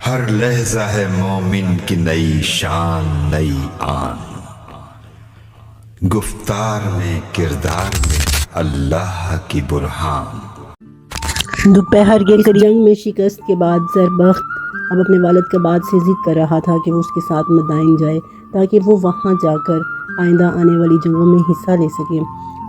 ہر لحظہ ہے مومن کی نئی شان نئی آن، گفتار میں کردار میں اللہ کی برہان۔ دوپہر کے قریب جنگ میں شکست کے بعد زربخت اب اپنے والد کباد سے ضد کر رہا تھا کہ وہ اس کے ساتھ مدائن جائے تاکہ وہ وہاں جا کر آئندہ آنے والی جنگوں میں حصہ لے سکے۔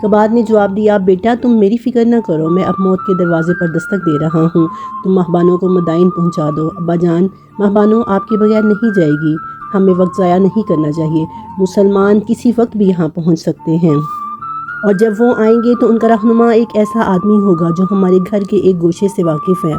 کباد نے جواب دیا، بیٹا تم میری فکر نہ کرو، میں اب موت کے دروازے پر دستک دے رہا ہوں، تم مہبانوں کو مدائن پہنچا دو۔ ابا جان، مہبانوں آپ کے بغیر نہیں جائے گی، ہمیں وقت ضائع نہیں کرنا چاہیے، مسلمان کسی وقت بھی یہاں پہنچ سکتے ہیں، اور جب وہ آئیں گے تو ان کا رہنما ایک ایسا آدمی ہوگا جو ہمارے گھر کے ایک گوشے سے واقف ہے۔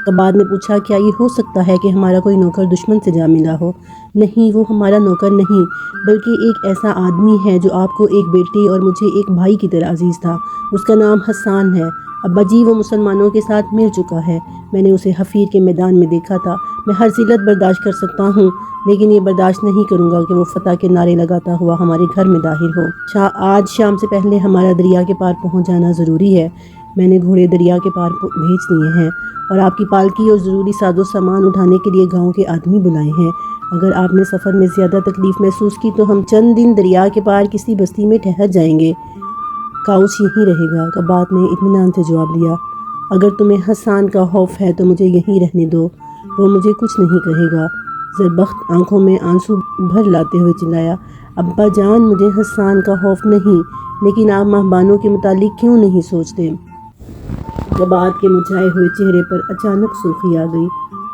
کباد نے پوچھا، کیا یہ ہو سکتا ہے کہ ہمارا کوئی نوکر دشمن سے جا ملا ہو؟ نہیں، وہ ہمارا نوکر نہیں، بلکہ ایک ایسا آدمی ہے جو آپ کو ایک بیٹے اور مجھے ایک بھائی کی طرح عزیز تھا، اس کا نام حسان ہے۔ ابا جی، وہ مسلمانوں کے ساتھ مل چکا ہے، میں نے اسے حفیر کے میدان میں دیکھا تھا، میں ہر ذلت برداشت کر سکتا ہوں، لیکن یہ برداشت نہیں کروں گا کہ وہ فتح کے نعرے لگاتا ہوا ہمارے گھر میں داخل ہو۔ آج شام سے پہلے ہمارا دریا کے پار پہنچ جانا ضروری ہے، میں نے گھوڑے دریا کے پار بھیج دیے ہیں اور آپ کی پالکی اور ضروری ساز و سامان اٹھانے کے لیے گاؤں کے آدمی بلائے ہیں۔ اگر آپ نے سفر میں زیادہ تکلیف محسوس کی تو ہم چند دن دریا کے پار کسی بستی میں ٹھہر جائیں گے، کاؤس یہیں رہے گا۔ کباد نے اطمینان سے جواب دیا، اگر تمہیں حسان کا خوف ہے تو مجھے یہیں رہنے دو، وہ مجھے کچھ نہیں کہے گا۔ زربخت آنکھوں میں آنسو بھر لاتے ہوئے چلایا، ابا جان، مجھے حسان کا خوف نہیں، لیکن آپ مہبانوں کے متعلق کیوں نہیں سوچتے؟ کباد کے مرجھائے ہوئے چہرے پر اچانک سرخی آ گئی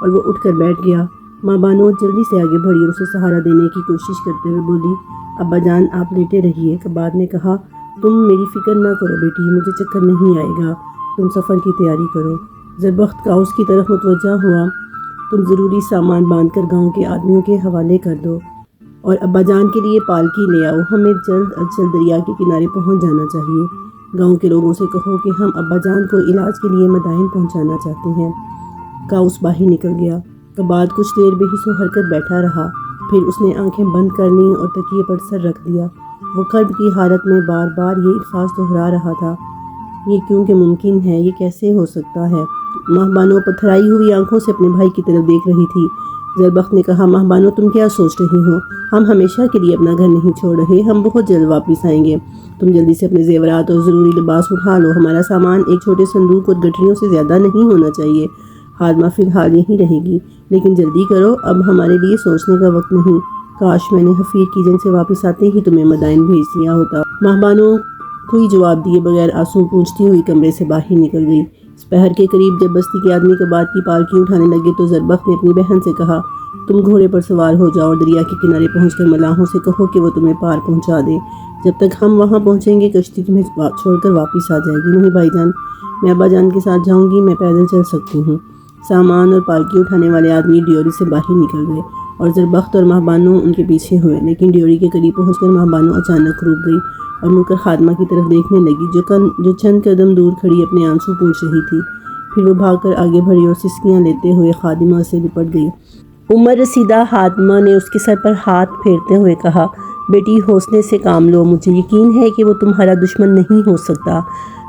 اور وہ اٹھ کر بیٹھ گیا۔ ماں بانو جلدی سے آگے بڑھی اور اسے سہارا دینے کی کوشش کرتے ہوئے بولی، ابا جان آپ لیٹے رہیے۔ کباد نے کہا، تم میری فکر نہ کرو بیٹی، مجھے چکر نہیں آئے گا، تم سفر کی تیاری کرو۔ زربخت کاؤس کی طرف متوجہ ہوا، تم ضروری سامان باندھ کر گاؤں کے آدمیوں کے حوالے کر دو اور ابا جان کے لیے پالکی لے آؤ، ہمیں جلد از جلد دریا کے کنارے پہنچ جانا چاہیے۔ گاؤں کے لوگوں سے کہو کہ ہم ابا جان کو علاج کے لیے مدائن پہنچانا چاہتے ہیں۔ کاؤس باہر نکل گیا۔ کباد کچھ دیر بے حس و حرکت بیٹھا رہا، پھر اس نے آنکھیں بند کر لیں اور تکیے پر سر رکھ دیا۔ وہ قلب کی حالت میں بار بار یہ الفاظ دہرا رہا تھا، یہ کیونکہ ممکن ہے، یہ کیسے ہو سکتا ہے؟ مہبانو پتھرائی ہوئی آنکھوں سے اپنے بھائی کی طرف دیکھ رہی تھی۔ زربخت نے کہا، مہبانو تم کیا سوچ رہی ہو؟ ہم ہمیشہ کے لیے اپنا گھر نہیں چھوڑ رہے، ہم بہت جلد واپس آئیں گے، تم جلدی سے اپنے زیورات اور ضروری لباس اٹھا لو، ہمارا سامان ایک چھوٹے صندوق اور گٹریوں سے زیادہ نہیں ہونا چاہیے۔ خادمہ فی الحال یہیں رہے گی، لیکن جلدی کرو، اب ہمارے لیے سوچنے کا وقت نہیں، کاش میں نے حفیر کی جنگ سے واپس آتے ہی تمہیں مدائن بھیج دیا ہوتا۔ مہبانو کوئی جواب دیے بغیر آنسو پوچھتی ہوئی کمرے سے باہر نکل گئی۔ دوپہر کے قریب جب بستی کے آدمی کباد کی پالکی اٹھانے لگے تو زربخت نے اپنی بہن سے کہا، تم گھوڑے پر سوار ہو جاؤ اور دریا کے کنارے پہنچ کر ملاحوں سے کہو کہ وہ تمہیں پار پہنچا دے، جب تک ہم وہاں پہنچیں گے کشتی تمہیں چھوڑ کر واپس آ جائے گی۔ نہیں بھائی جان، میں ابا جان کے ساتھ جاؤں گی، میں پیدل چل سکتی ہوں۔ سامان اور پالکی اٹھانے والے آدمی ڈیوری سے باہر نکل گئے اور زربخت اور مہبانو ان کے پیچھے ہوئے، لیکن ڈیوری کے قریب پہنچ کر مہبانو اچانک رک گئی اور مڑ کر خادمہ کی طرف دیکھنے لگی جو چند قدم دور کھڑی اپنے آنسو پوچھ رہی تھی۔ پھر وہ بھاگ کر آگے بڑھی اور سسکیاں لیتے ہوئے خادمہ سے لپٹ گئی۔ عمر رسیدہ خادمہ نے اس کے سر پر ہاتھ پھیرتے ہوئے کہا، بیٹی حوصلے سے کام لو، مجھے یقین ہے کہ وہ تمہارا دشمن نہیں ہو سکتا۔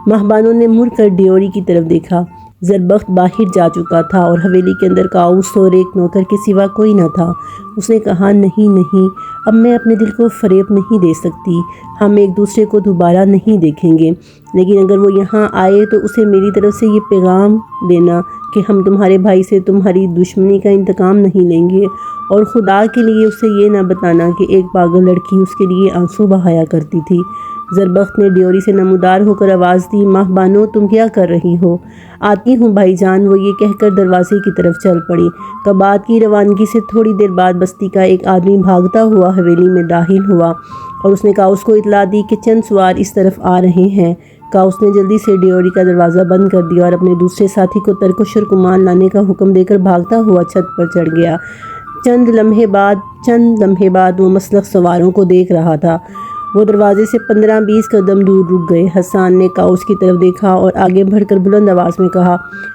مہبانو نے مڑ کر ڈیوری کی طرف دیکھا۔ زربخت باہر جا چکا تھا اور حویلی کے اندر کاؤس اور ایک نوکر کے سوا کوئی نہ تھا۔ اس نے کہا، نہیں، اب میں اپنے دل کو فریب نہیں دے سکتی، ہم ایک دوسرے کو دوبارہ نہیں دیکھیں گے، لیکن اگر وہ یہاں آئے تو اسے میری طرف سے یہ پیغام دینا کہ ہم تمہارے بھائی سے تمہاری دشمنی کا انتقام نہیں لیں گے، اور خدا کے لیے اسے یہ نہ بتانا کہ ایک پاگل لڑکی اس کے لیے آنسو بہایا کرتی تھی۔ زربخت نے ڈیوری سے نمودار ہو کر آواز دی، مہبانو تم کیا کر رہی ہو؟ آتی ہوں بھائی جان، وہ یہ کہہ کر دروازے کی طرف چل پڑی۔ کباد کی روانگی سے تھوڑی دیر بعد بستی کا ایک آدمی بھاگتا ہوا حویلی میں داخل ہوا اور اس نے کاؤس کو اطلاع دی کہ چند سوار اس طرف آ رہے ہیں۔ کاؤس نے جلدی سے ڈیوری کا دروازہ بند کر دیا اور اپنے دوسرے ساتھی کو ترکش اور کمان لانے کا حکم دے کر بھاگتا ہوا چھت پر چڑھ گیا۔ چند لمحے بعد وہ مسلخ سواروں کو دیکھ رہا تھا۔ وہ دروازے سے 15-20 قدم دور رک گئے۔ حسان نے کاؤس کی طرف دیکھا اور آگے بڑھ کر بلند آواز میں کہا،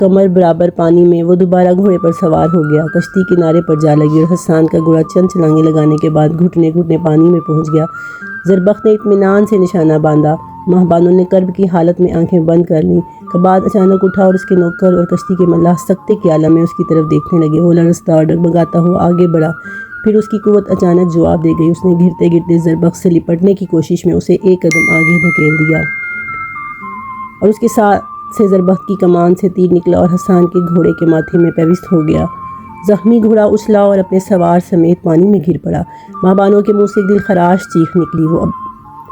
کمر برابر پانی میں وہ دوبارہ گھوڑے پر سوار ہو گیا، کشتی کنارے پر جا لگی اور حسان کا گھوڑا چند چھلانگیں لگانے کے بعد گھٹنے گھٹنے پانی میں پہنچ گیا۔ زربخت نے اطمینان سے نشانہ باندھا۔ ماہبانوں نے کرب کی حالت میں آنکھیں بند کر لیں۔ کباد اچانک اٹھا اور اس کے نوکر اور کشتی کے ملاح سکتے کی عالم میں اس کی طرف دیکھنے لگے۔ وہ لرزتا اور ڈگمگاتا ہوا آگے بڑھا، پھر اس کی قوت اچانک جواب دے گئی۔ اس نے گرتے گرتے زربخت سے لپٹنے کی کوشش میں اسے ایک قدم آگے دھکیل دیا اور اس کے ساتھ سے زربخت کی کمان سے تیر نکلا اور حسان کے گھوڑے کے ماتھے میں پیوست ہو گیا۔ زخمی گھوڑا اچھلا اور اپنے سوار سمیت پانی میں گر پڑا۔ ماہبانوں کے منہ سے ایک دل خراش چیخ نکلی۔ وہ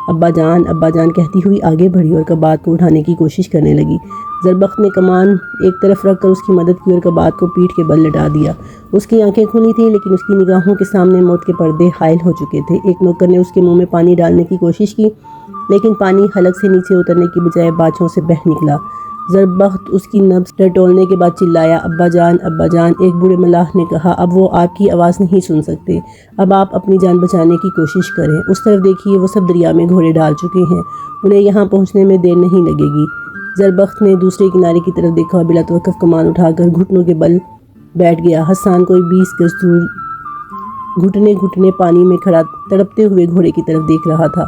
ابا جان کہتی ہوئی آگے بڑھی اور کباد کو اٹھانے کی کوشش کرنے لگی۔ زربخت نے کمان ایک طرف رکھ کر اس کی مدد کی اور کباد کو پیٹھ کے بل لٹا دیا۔ اس کی آنکھیں کھلی تھیں لیکن اس کی نگاہوں کے سامنے موت کے پردے حائل ہو چکے تھے۔ ایک نوکر نے اس کے منہ میں پانی ڈالنے کی کوشش کی لیکن پانی حلق سے نیچے اترنے کی بجائے باچھوں سے بہہ نکلا۔ زربخت اس کی نبض ٹٹولنے کے بعد چلایا، ابا جان۔ ایک بوڑھے ملاح نے کہا، اب وہ آپ کی آواز نہیں سن سکتے، اب آپ اپنی جان بچانے کی کوشش کریں۔ اس طرف دیکھیے، وہ سب دریا میں گھوڑے ڈال چکے ہیں، انہیں یہاں پہنچنے میں دیر نہیں لگے گی۔ زربخت نے دوسرے کنارے کی طرف دیکھا اور بلا توقف کمان اٹھا کر گھٹنوں کے بل بیٹھ گیا۔ حسان کوئی 20 گز دور گھٹنے گھٹنے پانی میں کھڑا تڑپتے ہوئے گھوڑے کی طرف دیکھ رہا تھا۔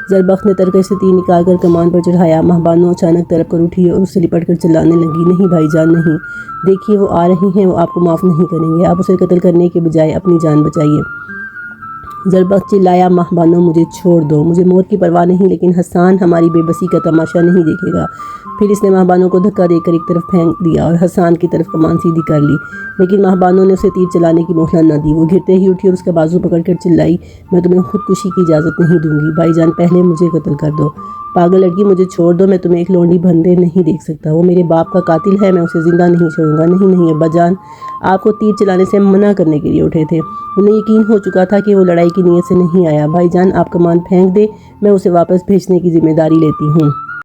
زربخت نے ترکش سے تیر نکال کر کمان پر چڑھایا۔ ماہبانو اچانک تڑپ کر اٹھی اور اس سے لپٹ کر چلانے لگی، نہیں بھائی جان نہیں، دیکھیے وہ آ رہی ہیں، وہ آپ کو معاف نہیں کریں گے، آپ اسے قتل کرنے کے بجائے اپنی جان بچائیے۔ زربخت چلایا، ماہبانو مجھے چھوڑ دو، مجھے موت کی پرواہ نہیں، لیکن حسان ہماری بے بسی کا تماشا نہیں دیکھے گا۔ پھر اس نے ماہبانو کو دھکا دے کر ایک طرف پھینک دیا اور حسان کی طرف کمان سیدھی کر لی، لیکن ماہبانو نے اسے تیر چلانے کی مہلت نہ دی۔ وہ گرتے ہی اٹھی اور اس کا بازو پکڑ کر چلائی، میں تمہیں خودکشی کی اجازت نہیں دوں گی، بھائی جان پہلے مجھے قتل کر دو، پاگل لڑکی مجھے چھوڑ دو، میں تمہیں ایک لونڈی بندے نہیں دیکھ سکتا، وہ میرے باپ کا قاتل ہے، میں اسے زندہ نہیں چھوڑوں گا۔ نہیں ابا جان، آپ کو تیر چلانے سے منع کرنے کے لیے اٹھے تھے، انہیں یقین ہو چکا تھا کہ وہ لڑائی کی نیت سے نہیں آیا۔ بھائی جان آپ کمان پھینک دیں، میں اسے واپس بھیجنے کی ذمہ داری لیتی ہوں۔